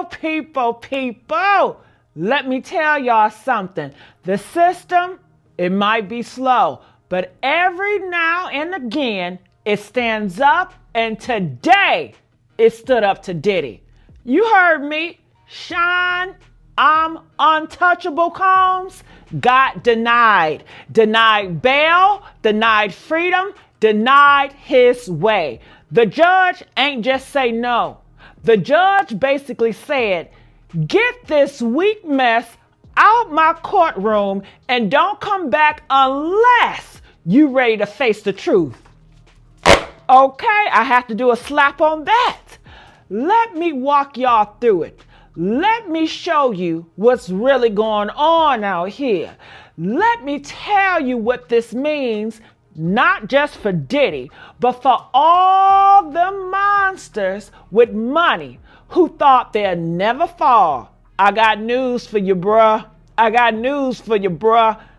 People. Let me tell y'all something. The system, it might be slow, but every now and again, it stands up, and today, it stood up to Diddy. You heard me. Shine, I'm untouchable Combs got denied. Denied bail, denied freedom, denied his way. The judge ain't just say no. The judge basically said, get this weak mess out my courtroom and don't come back unless you ready to face the truth. Okay, I have to do a slap on that. Let me walk y'all through it. Let me show you what's really going on out here. Let me tell you what this means, not just for Diddy, but for all the monsters with money who thought they'd never fall. I got news for you, bruh.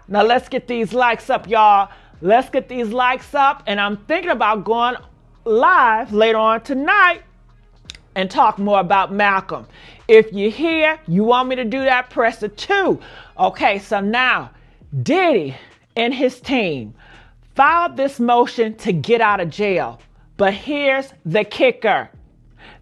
Now let's get these likes up, y'all. Let's get these likes up. And I'm thinking about going live later on tonight and talk more about Malcolm. If you're here, you want me to do that, press a 2. Okay, so now Diddy and his team filed this motion to get out of jail. But here's the kicker.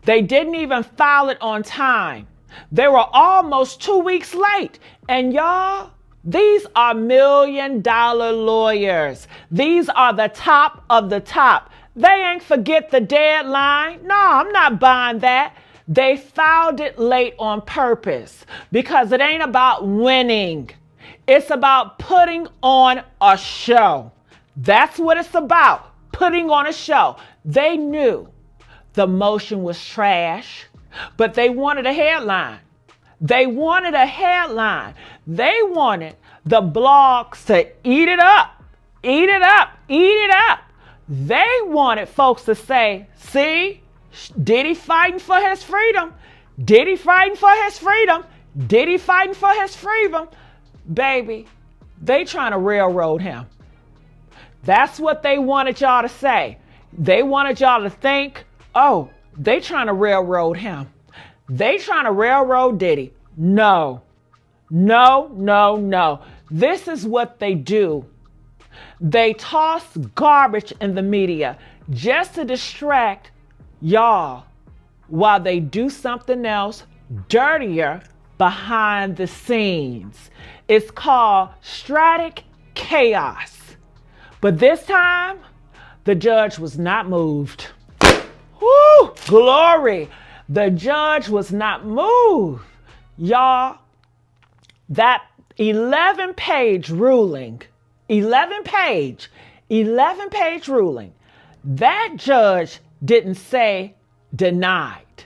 They didn't even file it on time. They were almost 2 weeks late. And y'all, these are $1 million lawyers. These are the top of the top. They ain't forget the deadline. No, I'm not buying that. They filed it late on purpose because it ain't about winning. It's about putting on a show. That's what it's about, putting on a show. They knew the motion was trash, but they wanted a headline. They wanted the blogs to eat it up. They wanted folks to say, see, Diddy fighting for his freedom. Baby, they trying to railroad him. That's what they wanted y'all to say. They wanted y'all to think, oh, they trying to railroad him. They trying to railroad Diddy. No. This is what they do. They toss garbage in the media just to distract y'all while they do something else dirtier behind the scenes. It's called strategic chaos. But this time, the judge was not moved. Woo! Glory! The judge was not moved. Y'all, that 11-page ruling, 11-page ruling, that judge didn't say denied.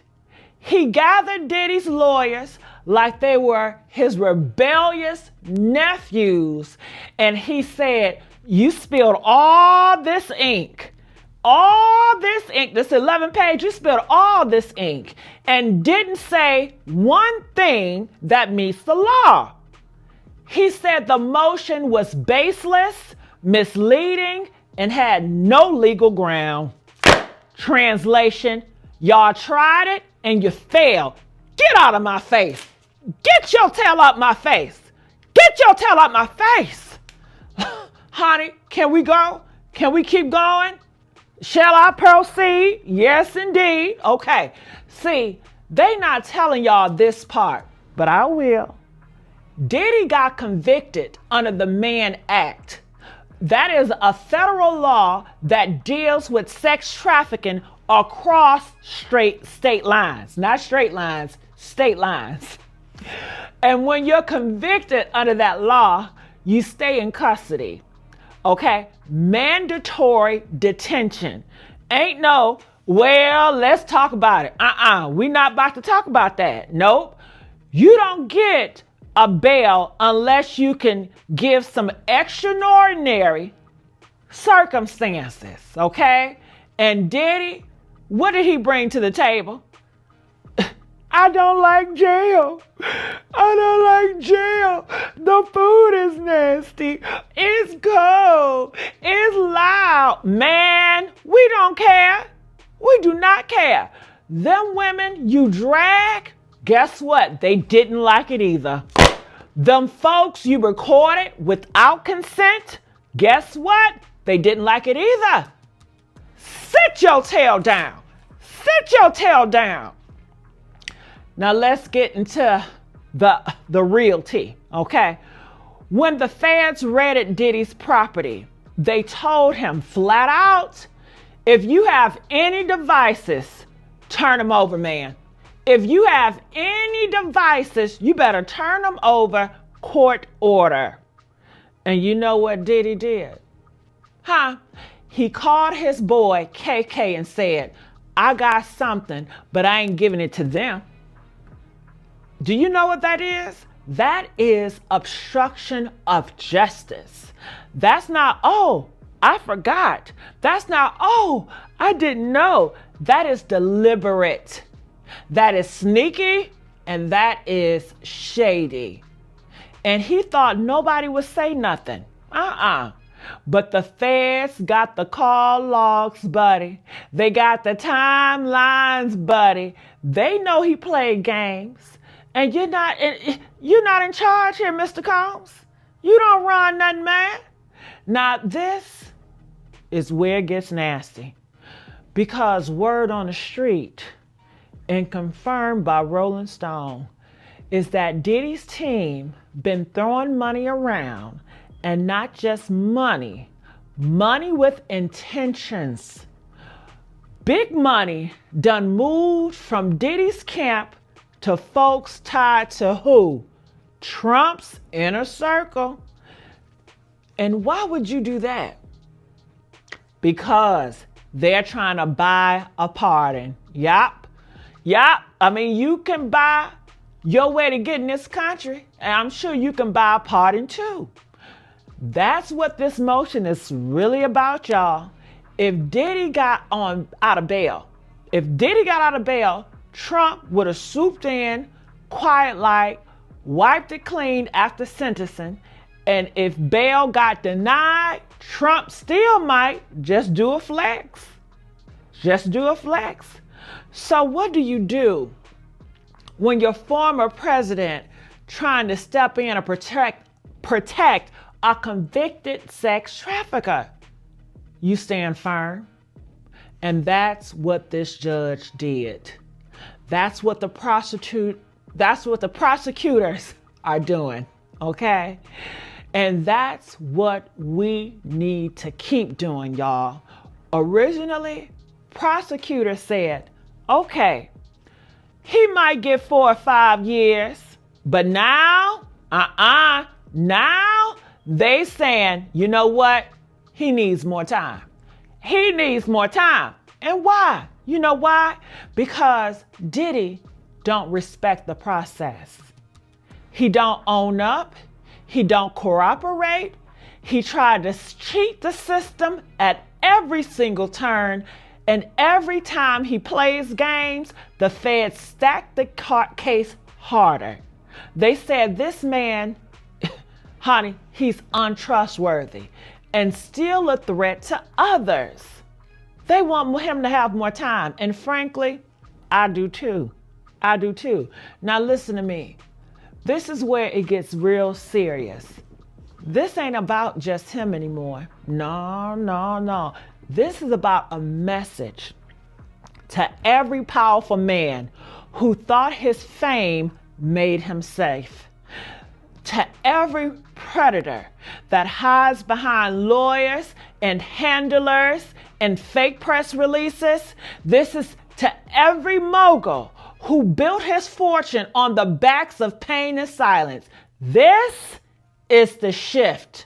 He gathered Diddy's lawyers like they were his rebellious nephews, and he said, you spilled all this ink, this 11-page, you spilled all this ink, and didn't say one thing that meets the law. He said the motion was baseless, misleading, and had no legal ground. Translation, y'all tried it and you failed. Get out of my face. Get your tail out my face. Honey, can we go? Can we keep going? Shall I proceed? Yes, indeed. Okay. See, they not telling y'all this part, but I will. Diddy got convicted under the Mann Act. That is a federal law that deals with sex trafficking across state lines. Not straight lines, state lines. And when you're convicted under that law, you stay in custody. Okay? Mandatory detention. Ain't no, well, let's talk about it. We not about to talk about that. Nope. You don't get a bail unless you can give some extraordinary circumstances, okay? And Diddy, what did he bring to the table? I don't like jail. The food is nasty. It's cold. It's loud. Man, we don't care. We do not care. Them women you drag, Guess what? They didn't like it either. Them folks you recorded without consent, guess what? They didn't like it either. Sit your tail down. Sit your tail down. Now let's get into the real tea, okay? When the feds raided Diddy's property, they told him flat out, if you have any devices, turn them over, man. If you have any devices, you better turn them over, court order. And you know what Diddy did? He called his boy KK and said, I got something, but I ain't giving it to them. Do you know what that is? That is obstruction of justice. That's not, oh, I forgot. That's not, oh, I didn't know. That is deliberate. That is sneaky, and that is shady. And he thought nobody would say nothing. But the feds got the call logs, buddy. They got the timelines, buddy. They know he played games. And you're not in charge here, Mr. Combs. You don't run nothing, man. Now, this is where it gets nasty. Because word on the street, and confirmed by Rolling Stone, is that Diddy's team been throwing money around, and not just money with intentions. Big money done moved from Diddy's camp to folks tied to who? Trump's inner circle. And why would you do that? Because they're trying to buy a pardon. Yup. I mean, you can buy your way to get in this country, and I'm sure you can buy a pardon too. That's what this motion is really about, y'all. If Diddy got out of bail, Trump would have swooped in, quiet like, wiped it clean after sentencing. And if bail got denied, Trump still might just do a flex. So what do you do when your former president trying to step in and protect a convicted sex trafficker? You stand firm. And that's what this judge did. That's what the prosecutors are doing, okay? And that's what we need to keep doing, y'all. Originally, prosecutors said, okay, he might get 4 or 5 years, but now, now they saying, you know what? He needs more time. And why? You know why? Because Diddy don't respect the process. He don't own up. He don't cooperate. He tried to cheat the system at every single turn. And every time he plays games, the feds stack the case harder. They said this man, honey, he's untrustworthy and still a threat to others. They want him to have more time. And frankly, I do too. Now listen to me. This is where it gets real serious. This ain't about just him anymore. No. This is about a message to every powerful man who thought his fame made him safe. To every predator that hides behind lawyers and handlers and fake press releases. This is to every mogul who built his fortune on the backs of pain and silence. This is the shift.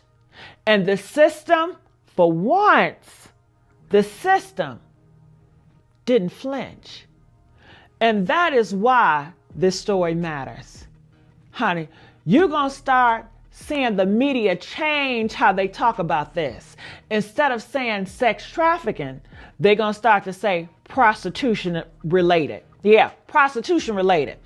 And the system, for once, the system didn't flinch. And that is why this story matters. Honey, you're going to start seeing the media change how they talk about this. Instead of saying sex trafficking, they're going to start to say prostitution related. Yeah, prostitution related.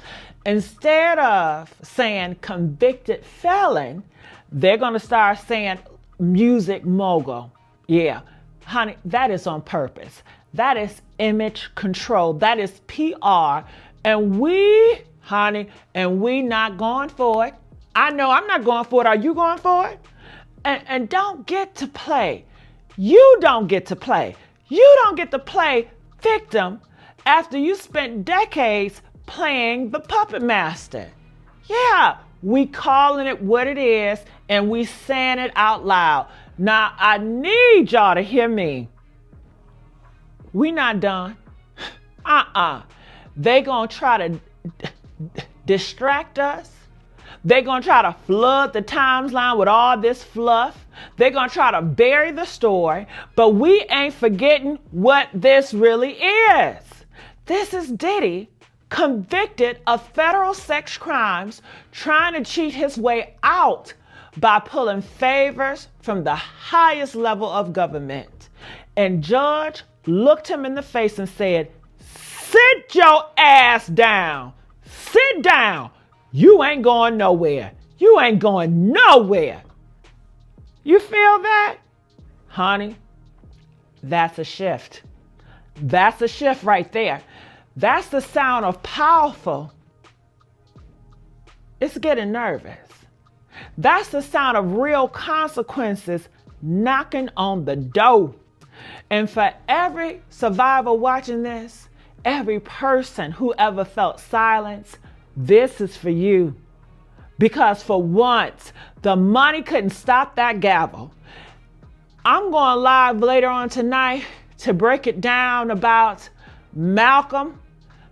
Instead of saying convicted felon, they're going to start saying music mogul. Yeah, honey, that is on purpose. That is image control. That is PR. And we, honey, and we not going for it. I know I'm not going for it. Are you going for it? And don't get to play. You don't get to play. You don't get to play victim after you spent decades playing the puppet master. Yeah, we calling it what it is and we saying it out loud. Now, I need y'all to hear me. We not done. They gonna try to distract us. They gonna try to flood the timeline with all this fluff. They gonna try to bury the story, but we ain't forgetting what this really is. This is Diddy, convicted of federal sex crimes, trying to cheat his way out by pulling favors from the highest level of government. And judge looked him in the face and said, "Sit your ass down. Sit down. You ain't going nowhere. You ain't going nowhere." You feel that? Honey, that's a shift. That's a shift right there. That's the sound of powerful. It's getting nervous. That's the sound of real consequences knocking on the door. And for every survivor watching this, every person who ever felt silence, this is for you. Because for once, the money couldn't stop that gavel. I'm going live later on tonight to break it down about Malcolm.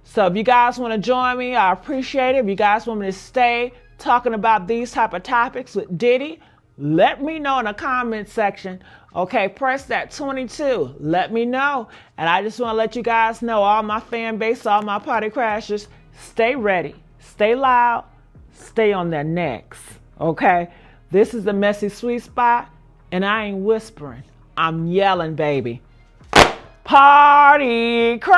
So if you guys want to join me, I appreciate it. If you guys want me to stay talking about these type of topics with Diddy, let me know in the comment section. Okay, press that 22. Let me know. And I just want to let you guys know, all my fan base, all my party crashers, stay ready, stay loud, stay on their necks. Okay? This is the messy sweet spot, and I ain't whispering. I'm yelling, baby. Party crashers!